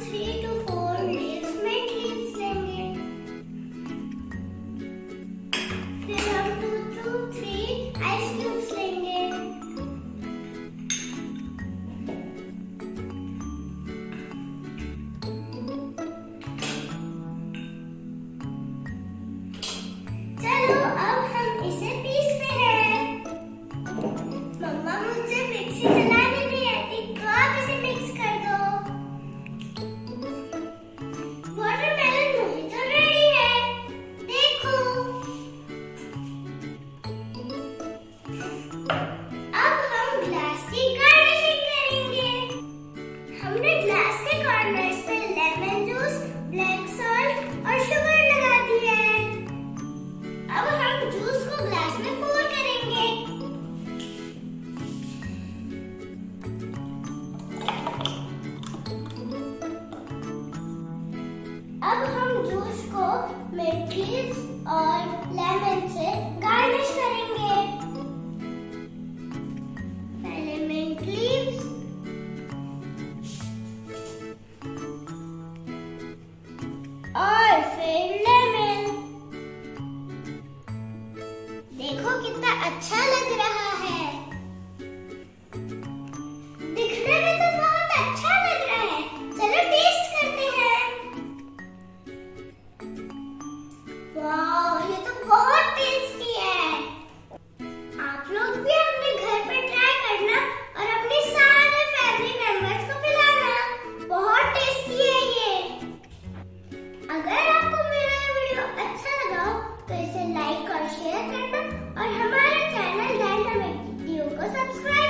3 to 4 leaves mint leaves लेंगे। फिर हम 2 to 3 आइस क्यूब्स लेंगे। चलो अब हम इसे पीसते हैं। मम्मा मुझे मिक्सी चलानी नहीं आती, तो आप इसे मिक्स कर दो। वाटरमेलन मोहितो रेडी है, देखो। अब हम ग्लास की गार्निशिंग करेंगे। हमने ग्लास के कॉर्नर्स पे लेमन जूस, ब्लैक सॉल्ट और शुगर लगा दी है। अब हम जूस को ग्लास में पोर करेंगे। अब हम जूस को मिंट लीव्स और लेमन से गार्निश करेंगे। पहले मिंट लीव्स, और फिर लेमन। देखो कितना अच्छा लग रहा है। दिखने में तो बहुत अच्छा लग रहा है। चलो टेस्ट करते हैं। वाह, ये तो बहुत टेस्टी है। आप लोग भी अपने घर पे ट्राई करना और अपने सारे फैमिली मेंबर्स को पिलाना। बहुत टेस्टी है ये। अगर आपको मेरा ये वीडियो अच्छा लगा हो तो इसे लाइक और शेयर करना और हमारे चैनल को सब्सक्राइब